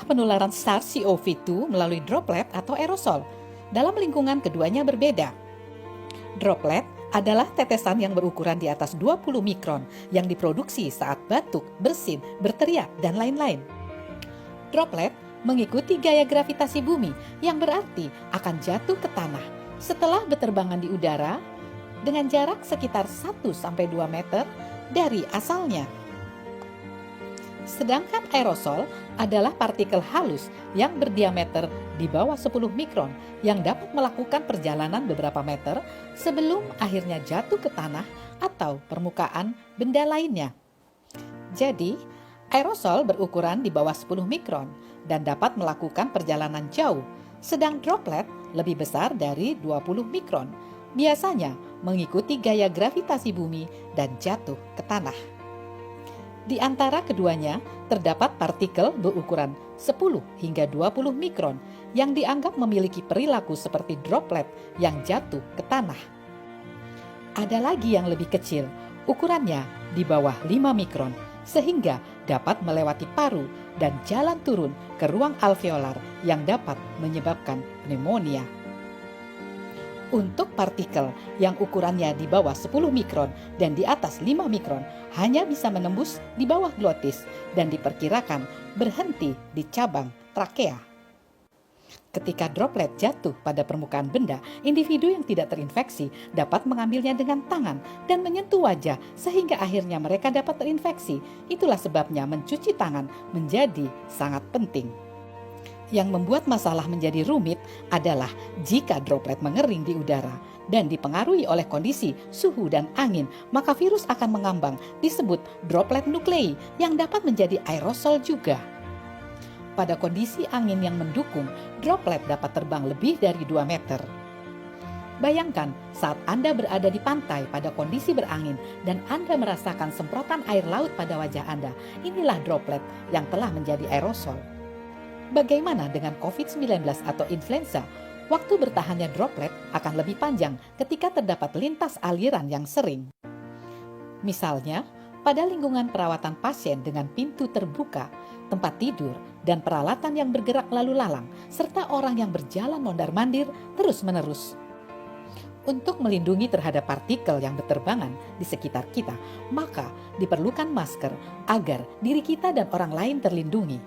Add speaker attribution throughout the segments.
Speaker 1: penularan SARS-CoV-2 melalui droplet atau aerosol. Dalam lingkungan keduanya berbeda. Droplet adalah tetesan yang berukuran di atas 20 mikron yang diproduksi saat batuk, bersin, berteriak, dan lain-lain. Droplet mengikuti gaya gravitasi bumi yang berarti akan jatuh ke tanah setelah berterbangan di udara dengan jarak sekitar 1-2 meter dari asalnya. Sedangkan aerosol adalah partikel halus yang berdiameter di bawah 10 mikron yang dapat melakukan perjalanan beberapa meter sebelum akhirnya jatuh ke tanah atau permukaan benda lainnya. Jadi, aerosol berukuran di bawah 10 mikron dan dapat melakukan perjalanan jauh, sedang droplet lebih besar dari 20 mikron, biasanya mengikuti gaya gravitasi bumi dan jatuh ke tanah. Di antara keduanya, terdapat partikel berukuran 10 hingga 20 mikron yang dianggap memiliki perilaku seperti droplet yang jatuh ke tanah. Ada lagi yang lebih kecil, ukurannya di bawah 5 mikron, sehingga dapat melewati paru dan jalan turun ke ruang alveolar yang dapat menyebabkan pneumonia. Untuk partikel yang ukurannya di bawah 10 mikron dan di atas 5 mikron hanya bisa menembus di bawah glotis dan diperkirakan berhenti di cabang trakea. Ketika droplet jatuh pada permukaan benda, individu yang tidak terinfeksi dapat mengambilnya dengan tangan dan menyentuh wajah sehingga akhirnya mereka dapat terinfeksi. Itulah sebabnya mencuci tangan menjadi sangat penting. Yang membuat masalah menjadi rumit adalah jika droplet mengering di udara dan dipengaruhi oleh kondisi suhu dan angin, maka virus akan mengambang, disebut droplet nuklei yang dapat menjadi aerosol juga. Pada kondisi angin yang mendukung, droplet dapat terbang lebih dari 2 meter. Bayangkan saat Anda berada di pantai pada kondisi berangin dan Anda merasakan semprotan air laut pada wajah Anda. Inilah droplet yang telah menjadi aerosol. Bagaimana dengan COVID-19 atau influenza? Waktu bertahannya droplet akan lebih panjang ketika terdapat lintas aliran yang sering. Misalnya, pada lingkungan perawatan pasien dengan pintu terbuka, tempat tidur, dan peralatan yang bergerak lalu lalang, serta orang yang berjalan mondar-mandir terus-menerus. Untuk melindungi terhadap partikel yang berterbangan di sekitar kita, maka diperlukan masker agar diri kita dan orang lain terlindungi.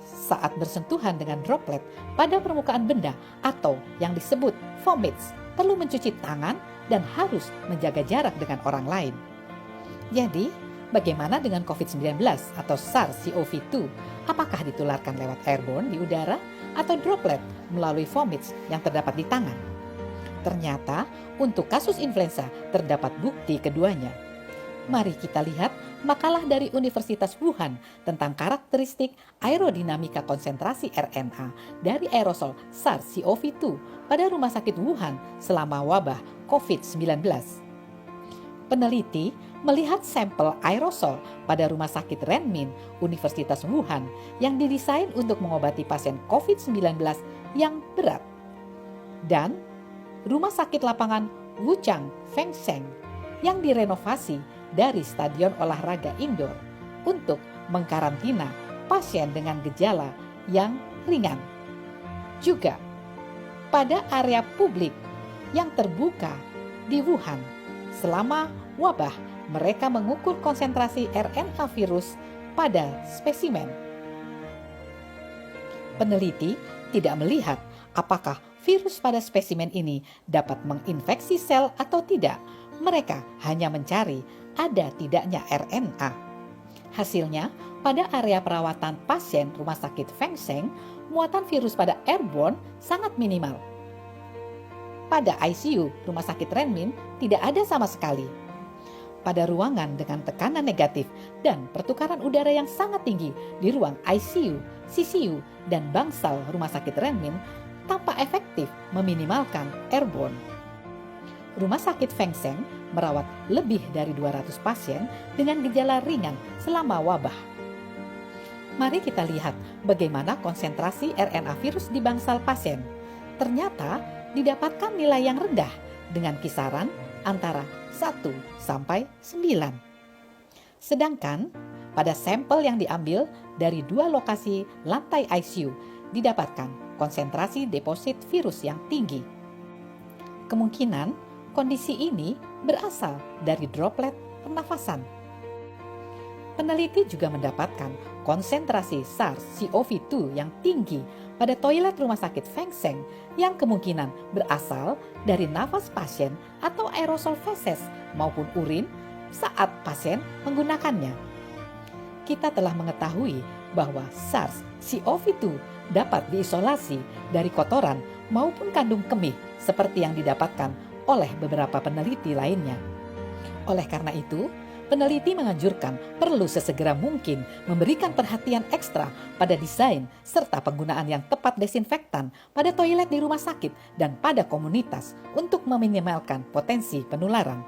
Speaker 1: Saat bersentuhan dengan droplet pada permukaan benda atau yang disebut vomits, perlu mencuci tangan dan harus menjaga jarak dengan orang lain. Jadi, bagaimana dengan COVID-19 atau SARS-CoV-2? Apakah ditularkan lewat airborne di udara atau droplet melalui vomits yang terdapat di tangan? Ternyata, untuk kasus influenza terdapat bukti keduanya. Mari kita lihat makalah dari Universitas Wuhan tentang karakteristik aerodinamika konsentrasi RNA dari aerosol SARS-CoV-2 pada Rumah Sakit Wuhan selama wabah COVID-19. Peneliti melihat sampel aerosol pada Rumah Sakit Renmin Universitas Wuhan yang didesain untuk mengobati pasien COVID-19 yang berat dan Rumah Sakit Lapangan Wuchang Fengseng yang direnovasi dari stadion olahraga indoor untuk mengkarantina pasien dengan gejala yang ringan. Juga pada area publik yang terbuka di Wuhan selama wabah, mereka mengukur konsentrasi RNA virus pada spesimen. Peneliti tidak melihat apakah virus pada spesimen ini dapat menginfeksi sel atau tidak. Mereka hanya mencari ada tidaknya RNA. Hasilnya, pada area perawatan pasien Rumah Sakit Fengseng, muatan virus pada airborne sangat minimal. Pada ICU Rumah Sakit Renmin tidak ada sama sekali. Pada ruangan dengan tekanan negatif dan pertukaran udara yang sangat tinggi di ruang ICU, CCU, dan bangsal Rumah Sakit Renmin tanpa efektif meminimalkan airborne. Rumah Sakit Fengseng merawat lebih dari 200 pasien dengan gejala ringan selama wabah. Mari kita lihat bagaimana konsentrasi RNA virus di bangsal pasien. Ternyata didapatkan nilai yang rendah dengan kisaran antara 1 sampai 9. Sedangkan pada sampel yang diambil dari 2 lokasi lantai ICU didapatkan konsentrasi deposit virus yang tinggi. Kemungkinan kondisi ini berasal dari droplet pernafasan. Peneliti juga mendapatkan konsentrasi SARS-CoV-2 yang tinggi pada toilet rumah sakit Feng Seng yang kemungkinan berasal dari nafas pasien atau aerosol feses maupun urin saat pasien menggunakannya. Kita telah mengetahui bahwa SARS-CoV-2 dapat diisolasi dari kotoran maupun kandung kemih seperti yang didapatkan oleh beberapa peneliti lainnya. Oleh karena itu, peneliti menganjurkan perlu sesegera mungkin memberikan perhatian ekstra pada desain serta penggunaan yang tepat desinfektan pada toilet di rumah sakit dan pada komunitas untuk meminimalkan potensi penularan.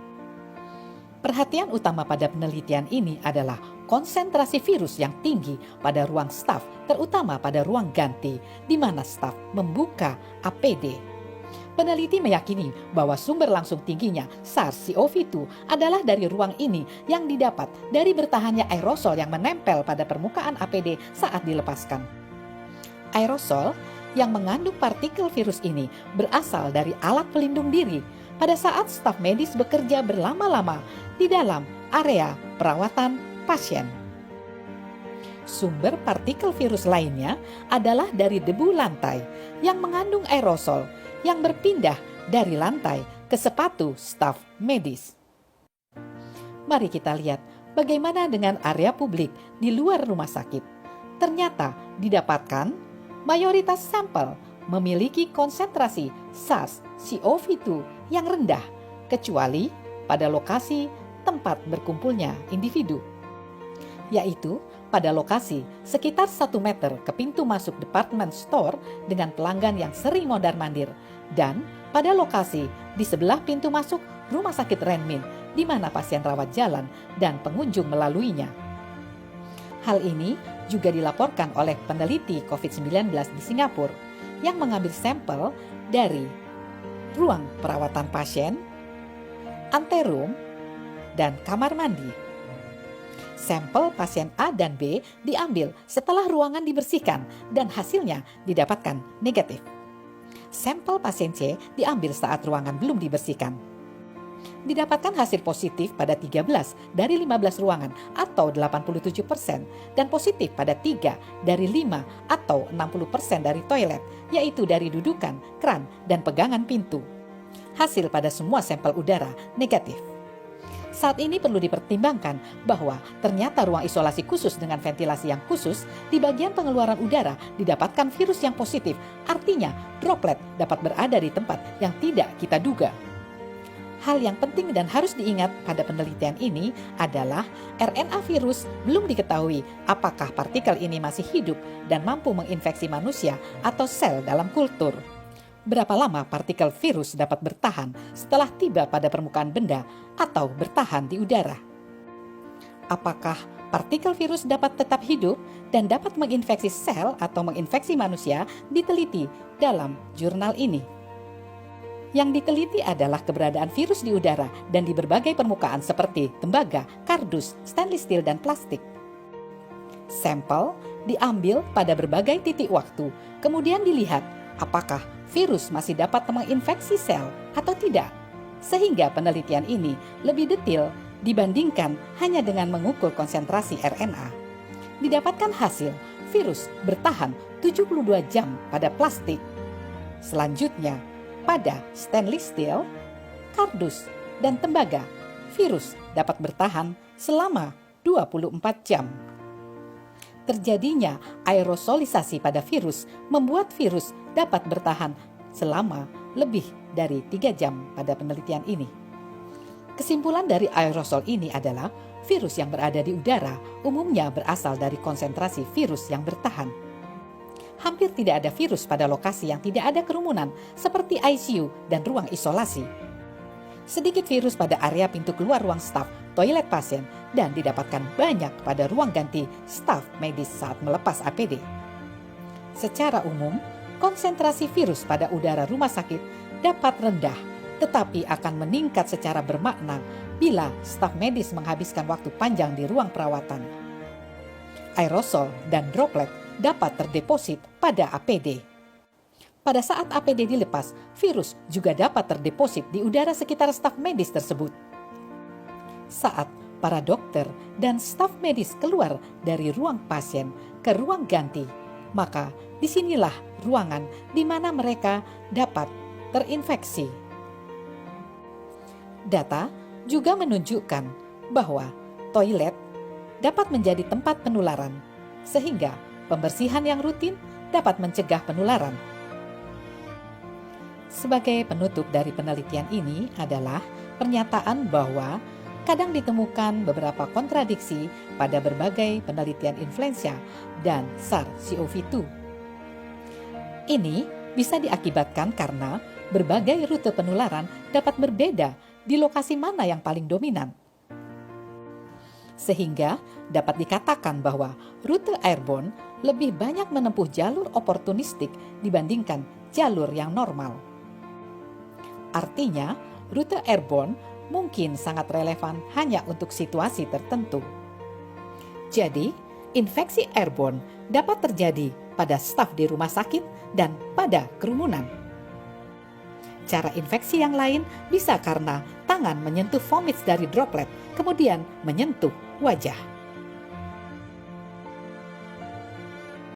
Speaker 1: Perhatian utama pada penelitian ini adalah konsentrasi virus yang tinggi pada ruang staf, terutama pada ruang ganti, di mana staf membuka APD. Peneliti meyakini bahwa sumber langsung tingginya SARS-CoV-2 adalah dari ruang ini yang didapat dari bertahannya aerosol yang menempel pada permukaan APD saat dilepaskan. Aerosol yang mengandung partikel virus ini berasal dari alat pelindung diri pada saat staf medis bekerja berlama-lama di dalam area perawatan pasien. Sumber partikel virus lainnya adalah dari debu lantai yang mengandung aerosol yang berpindah dari lantai ke sepatu staf medis. Mari kita lihat bagaimana dengan area publik di luar rumah sakit. Ternyata didapatkan mayoritas sampel memiliki konsentrasi SARS-CoV-2 yang rendah, kecuali pada lokasi tempat berkumpulnya individu, yaitu pada lokasi sekitar 1 meter ke pintu masuk department store dengan pelanggan yang sering mondar-mandir, dan pada lokasi di sebelah pintu masuk rumah sakit Renmin di mana pasien rawat jalan dan pengunjung melaluinya. Hal ini juga dilaporkan oleh peneliti COVID-19 di Singapura yang mengambil sampel dari ruang perawatan pasien, anterum, dan kamar mandi. Sampel pasien A dan B diambil setelah ruangan dibersihkan dan hasilnya didapatkan negatif. Sampel pasien C diambil saat ruangan belum dibersihkan. Didapatkan hasil positif pada 13 dari 15 ruangan atau 87% dan positif pada 3 dari 5 atau 60% dari toilet, yaitu dari dudukan, kran, dan pegangan pintu. Hasil pada semua sampel udara negatif. Saat ini perlu dipertimbangkan bahwa ternyata ruang isolasi khusus dengan ventilasi yang khusus di bagian pengeluaran udara didapatkan virus yang positif, artinya droplet dapat berada di tempat yang tidak kita duga. Hal yang penting dan harus diingat pada penelitian ini adalah RNA virus belum diketahui apakah partikel ini masih hidup dan mampu menginfeksi manusia atau sel dalam kultur. Berapa lama partikel virus dapat bertahan setelah tiba pada permukaan benda atau bertahan di udara? Apakah partikel virus dapat tetap hidup dan dapat menginfeksi sel atau menginfeksi manusia diteliti dalam jurnal ini. Yang diteliti adalah keberadaan virus di udara dan di berbagai permukaan seperti tembaga, kardus, stainless steel, dan plastik. Sampel diambil pada berbagai titik waktu, kemudian dilihat apakah virus masih dapat menginfeksi sel atau tidak. Sehingga penelitian ini lebih detail dibandingkan hanya dengan mengukur konsentrasi RNA. Didapatkan hasil virus bertahan 72 jam pada plastik. Selanjutnya, pada stainless steel, kardus, dan tembaga, virus dapat bertahan selama 24 jam. Terjadinya aerosolisasi pada virus membuat virus dapat bertahan selama lebih dari 3 jam pada penelitian ini. Kesimpulan dari aerosol ini adalah virus yang berada di udara umumnya berasal dari konsentrasi virus yang bertahan. Hampir tidak ada virus pada lokasi yang tidak ada kerumunan seperti ICU dan ruang isolasi. Sedikit virus pada area pintu keluar ruang staf, toilet pasien, dan didapatkan banyak pada ruang ganti staf medis saat melepas APD. Secara umum, konsentrasi virus pada udara rumah sakit dapat rendah, tetapi akan meningkat secara bermakna bila staf medis menghabiskan waktu panjang di ruang perawatan. aerosol dan droplet dapat terdeposit pada APD. Pada saat APD dilepas, virus juga dapat terdeposit di udara sekitar staf medis tersebut. Saat para dokter dan staf medis keluar dari ruang pasien ke ruang ganti, maka disinilah ruangan di mana mereka dapat terinfeksi. Data juga menunjukkan bahwa toilet dapat menjadi tempat penularan, sehingga pembersihan yang rutin dapat mencegah penularan. Sebagai penutup dari penelitian ini adalah pernyataan bahwa kadang ditemukan beberapa kontradiksi pada berbagai penelitian influenza dan SARS-CoV-2. Ini bisa diakibatkan karena berbagai rute penularan dapat berbeda di lokasi mana yang paling dominan. Sehingga dapat dikatakan bahwa rute airborne lebih banyak menempuh jalur oportunistik dibandingkan jalur yang normal. Artinya, rute airborne mungkin sangat relevan hanya untuk situasi tertentu. Jadi, infeksi airborne dapat terjadi pada staf di rumah sakit dan pada kerumunan. Cara infeksi yang lain bisa karena tangan menyentuh vomit dari droplet, kemudian menyentuh wajah.